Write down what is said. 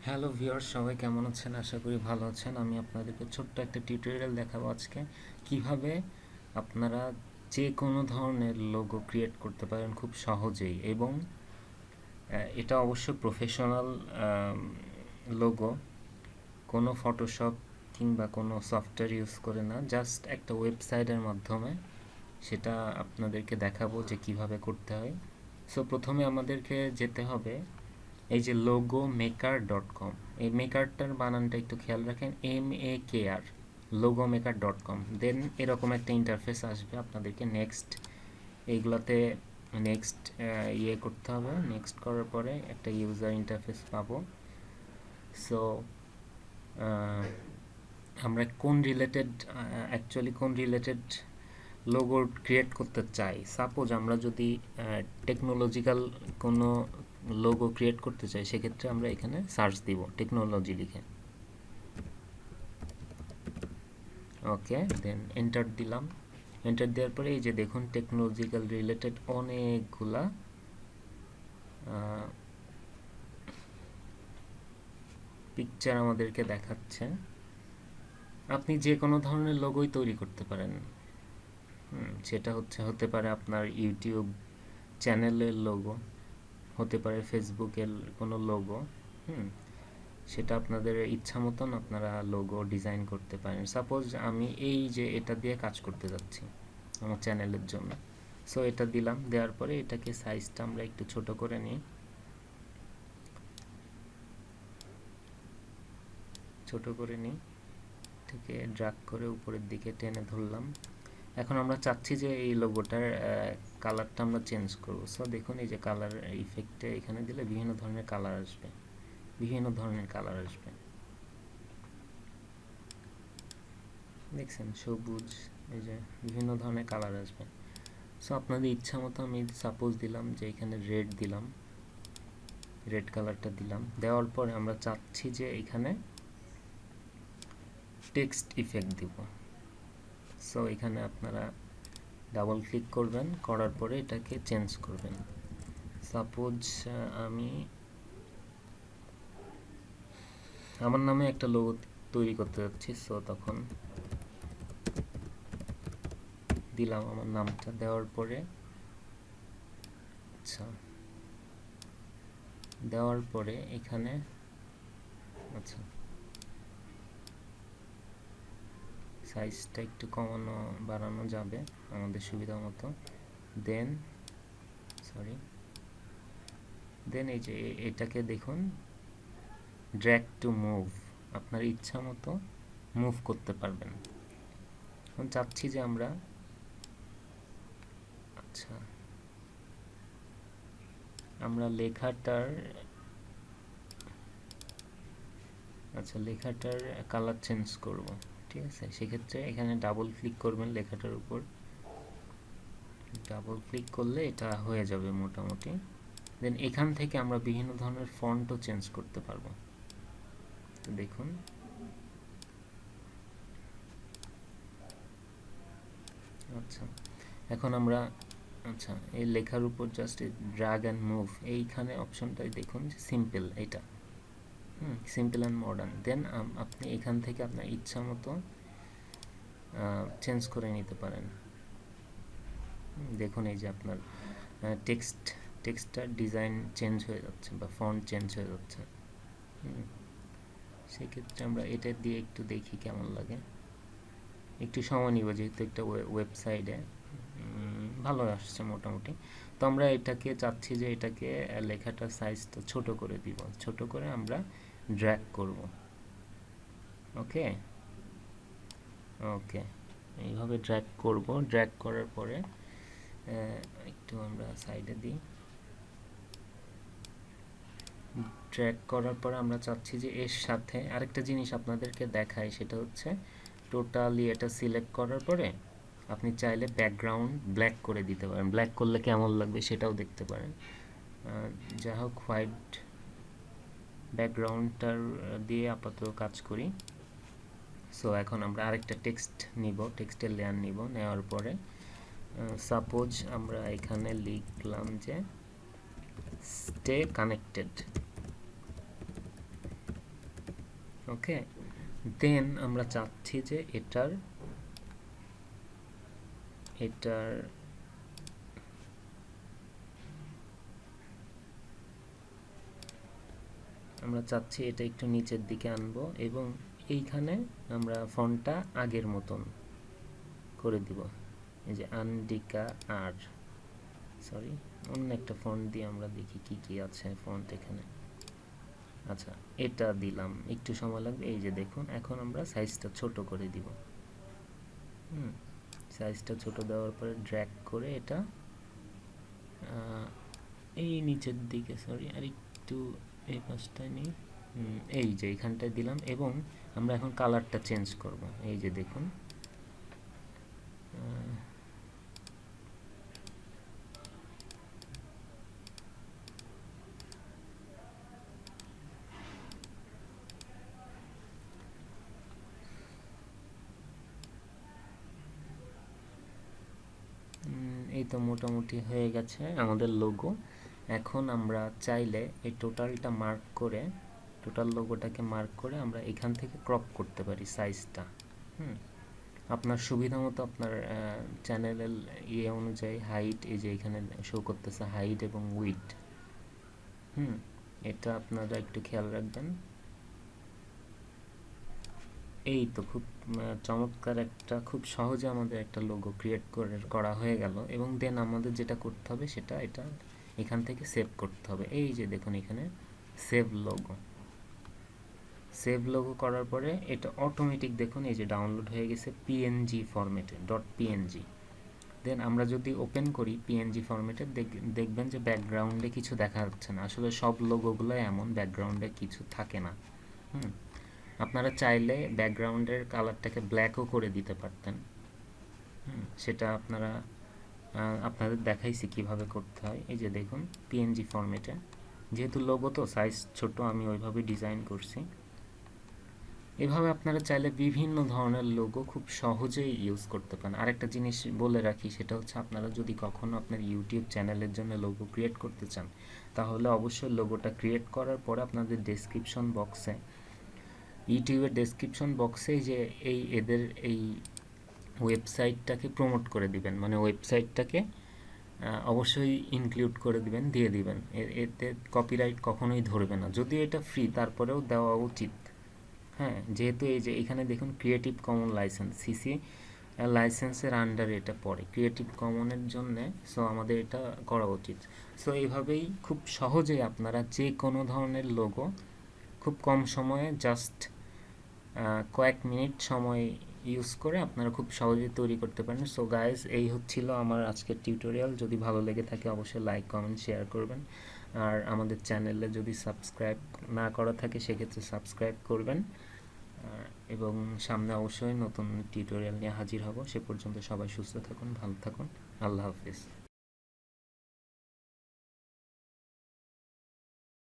Hello viewers, সবাই কেমন আছেন? আশা করি ভালো আছেন। আমি আপনাদেরকে ছোট্ট একটা টিউটোরিয়াল দেখাবো আজকে কিভাবে আপনারা যে কোনো ধরনের লোগো ক্রিয়েট করতে পারেন খুব সহজেই, এবং এটা অবশ্যই প্রফেশনাল লোগো, কোনো ফটোশপ কিংবা কোনো সফটওয়্যার ইউজ করে না, জাস্ট একটা ওয়েবসাইটের মাধ্যমে সেটা আপনাদেরকে দেখাবো যে কিভাবে করতে হয়। সো প্রথমে আমাদেরকে যেতে হবে এই যে লোগো মেকার ডট কম, এই মেকারটার বানানটা একটু খেয়াল রাখেন, MAKR, logo maker dot com. Then এরকম একটা ইন্টারফেস আসবে, আপনাদেরকে নেক্সট এইগুলাতে নেক্সট করতে হবে। নেক্সট করার পরে একটা ইউজার ইন্টারফেস পাবো। সো আমরা কোন রিলেটেড, অ্যাকচুয়ালি কোন রিলেটেড লোগো ক্রিয়েট করতে চাই, সাপোজ আমরা যদি টেকনোলজিক্যাল কোনো লোগো ক্রিয়েট করতে চাই, সেক্ষেত্রে আমরা এখানে সার্চ দিব টেকনোলজি লিখে। ওকে, দেন এন্টার দিলাম। এন্টার দেওয়ার পরে এই যে দেখুন টেকনোলজিক্যাল রিলেটেড অনেকগুলা পিকচার আমাদেরকে দেখাচ্ছে। আপনি যে কোনো ধরনের লোগোই তৈরি করতে পারেন। সেটা হতে পারে আপনার ইউটিউব চ্যানেলের লোগো, হতে পারে ফেসবুকের কোনো লোগো। সেটা আপনাদের ইচ্ছা মতন আপনারা লোগো ডিজাইন করতে পারেন। সাপোজ আমি এই যে এটা দিয়ে কাজ করতে যাচ্ছি আমার চ্যানেলের জন্য। সো এটা দিলাম, দেওয়ার পরে এটাকে সাইজটা আমরা একটু ছোট করে নিই, থেকে ড্র্যাগ করে উপরের দিকে টেনে ধরলাম। এখন আমরা চাচ্ছি যে এই লোগোটার কালারটা আমরা চেঞ্জ করব। সো দেখুন এই যে কালার ইফেক্টে এখানে দিলে বিভিন্ন ধরনের কালার আসবে, দেখছেন সবুজ, এই যে বিভিন্ন ধরনের কালার আসবে। সো আপনাদের ইচ্ছা মতো আমি সাপোজ দিলাম যে এখানে রেড দিলাম, রেড কালারটা দিলাম। দেওয়ার পরে আমরা চাচ্ছি যে এখানে টেক্সট ইফেক্ট দিব। সো এখানে আপনারা ডাবল ক্লিক করবেন, করার পরে এটাকে চেঞ্জ করবেন। সাপোজ আমি আমার নামে একটা লোগো তৈরি করতে যাচ্ছি। সো তখন দিলাম আমার নামটা, দেওয়ার পরে এখানে সাইজটা একটু কমানো বাড়ানো যাবে আমাদের সুবিধা মতো। দেন এই যে এটাকে দেখুন ড্র্যাগ টু মুভ, আপনার ইচ্ছা মতো মুভ করতে পারবেন। এখন চাচ্ছি যে আমরা লেখাটার কালার চেঞ্জ করব। ঠিক আছে, সেক্ষেত্রে এখানে ডাবল ক্লিক করবেন লেখাটার উপর, ডাবল ক্লিক করলে এটা হয়ে যাবে মোটামুটি। দেন এখান থেকে আমরা বিভিন্ন ধরনের ফন্টও চেঞ্জ করতে পারবো। তো দেখুন এখন আমরা এই লেখার উপর জাস্ট ড্র্যাগ অ্যান্ড মুভ, এইখানে অপশনটাই দেখুন সিম্পল, এটা সিম্পল অ্যান্ড মডার্ন। দেন আপনি এখান থেকে আপনার ইচ্ছা মতো চেঞ্জ করে নিতে পারেন। দেখুন এই যে আপনার টেক্সটটার ডিজাইন চেঞ্জ হয়ে যাচ্ছে বা ফন্ট চেঞ্জ হয়ে যাচ্ছে। সেক্ষেত্রে আমরা এটা দিয়ে একটু দেখি কেমন লাগে, একটু সময় নিব যেহেতু একটা ওয়েবসাইটে ভালো আসছে মোটামুটি। তো আমরা এটাকে চাচ্ছি যে এটাকে লেখাটার সাইজটা ছোট করে দিব, ছোট করে আমরা ড্র্যাগ করব। ওকে, এইভাবে ড্র্যাগ করব। ড্র্যাগ করার পরে একটু আমরা সাইডে দিই। ড্র্যাগ করার পরে আমরা চাচ্ছি যে এর সাথে আরেকটা জিনিস আপনাদেরকে দেখাই, সেটা হচ্ছে টোটালি এটা সিলেক্ট করার পরে আপনি চাইলে ব্যাকগ্রাউন্ড ব্ল্যাক করে দিতে পারেন। ব্ল্যাক করলে কেমন লাগবে সেটাও দেখতে পারেন। যা হোক হোয়াইট ব্যাকগ্রাউন্ডটার দিয়ে আপাতত কাজ করি। সো এখন আমরা আরেকটা টেক্সট নিব, টেক্সটের লেয়ার নিব। নেওয়ার পরে সাপোজ আমরা এখানে লিখলাম যে স্টে কানেক্টেড। ওকে, দেন আমরা চাচ্ছি যে এটার এটার আমরা চাচ্ছি এটা একটু নিচের দিকে আনবো এবং এইখানে আমরা ফন্টটা আগের মতন করে দিব। এই যে আন্ডিকা আর সরি অন্য একটা ফন্ট দিয়ে আমরা দেখি কি কি আছে ফন্ট এখানে। আচ্ছা, এটা দিলাম, একটু সময় লাগবে। এই যে দেখুন, এখন আমরা সাইজটা ছোট করে দিব। সাইজটা ছোট দেওয়ার পরে ড্র্যাগ করে এটা এই নিচের দিকে, সরি আর একটু এই পাশটায় নেই, এই যে এইখানটায় দিলাম এবং আমরা এখন কালারটা চেঞ্জ করব। এই যে দেখুন, এই তো মোটামুটি হয়ে গেছে আমাদের লোগো। এখন আমরা চাইলে এই টোটালটা মার্ক করে, টোটাল লোগোটাকে মার্ক করে আমরা এখান থেকে ক্রপ করতে পারি সাইজটা। আপনার সুবিধা মতো আপনার চ্যানেলের ইয়ে অনুযায়ী হাইট, এই যে এখানে শো করতেছে হাইট এবং উইডথ, এটা আপনারা একটু খেয়াল রাখবেন। এই তো খুব চমৎকার একটা, খুব সহজে আমাদের একটা লোগো ক্রিয়েট করা হয়ে গেল। এবং দেন আমাদের যেটা করতে হবে সেটা এটা এখান থেকে সেভ করতে হবে। এই যে দেখুন এখানে সেভ লোগো, সেভ লোগো করার পরে এটা অটোমেটিক দেখুন এই যে ডাউনলোড হয়ে গেছে পিএনজি ফরম্যাটে, .png। দেন আমরা যদি ওপেন করি পিএনজি ফরম্যাটে, দেখবেন যে ব্যাকগ্রাউন্ডে কিছু দেখা যাচ্ছে না। আসলে সব লোগোগুলো এমন, ব্যাকগ্রাউন্ডে কিছু থাকে না। আপনারা চাইলে ব্যাকগ্রাউন্ডের কালারটাকে ব্ল্যাকও করে দিতে পারতেন। সেটা আপনাদের দেখাইছি কিভাবে করতে হয়। এই যে দেখুন পিএনজি ফরম্যাটে, যেহেতু লোগো তো সাইজ ছোট, আমি ওইভাবে ডিজাইন করছি। এভাবে আপনারা চাইলে বিভিন্ন ধরনের লোগো খুব সহজেই ইউজ করতে পারেন। আরেকটা জিনিস বলে রাখি, সেটা হচ্ছে আপনারা যদি কখনো আপনার ইউটিউব চ্যানেলের জন্য লোগো ক্রিয়েট করতে চান, তাহলে অবশ্যই লোগোটা ক্রিয়েট করার পরে আপনাদের ডেসক্রিপশন বক্সে, ইউটিউবের ডেসক্রিপশন বক্সে যে এদের এই ওয়েবসাইটটাকে প্রমোট করে দিবেন, মানে ওয়েবসাইটটাকে অবশ্যই ইনক্লুড করে দিবেন, দিয়ে দিবেন। এতে কপিরাইট কখনোই ধরবে না, যদিও এটা ফ্রি তারপরেও দেওয়া উচিত। হ্যাঁ, যেহেতু এই যে এখানে দেখুন ক্রিয়েটিভ কমন লাইসেন্স, সিসি লাইসেন্সের আন্ডারে এটা পড়ে, ক্রিয়েটিভ কমনের জন্যে। সো আমাদের এটা করা উচিত। সো এইভাবেই খুব সহজেই আপনারা যে কোনো ধরনের লোগো খুব কম সময়ে, জাস্ট কয়েক মিনিট সময় ইউজ করে আপনারা খুব সহজেই তৈরি করতে পারেন। সো গাইজ, এই হচ্ছিল আমার আজকের টিউটোরিয়াল। যদি ভালো লেগে থাকে অবশ্যই লাইক, কমেন্ট, শেয়ার করবেন। আর আমাদের চ্যানেলে যদি সাবস্ক্রাইব না করা থাকে সেক্ষেত্রে সাবস্ক্রাইব করবেন। এবং সামনে অবশ্যই নতুন টিউটোরিয়াল নিয়ে হাজির হব। সে পর্যন্ত সবাই সুস্থ থাকুন, ভালো থাকুন। আল্লাহ হাফিজ।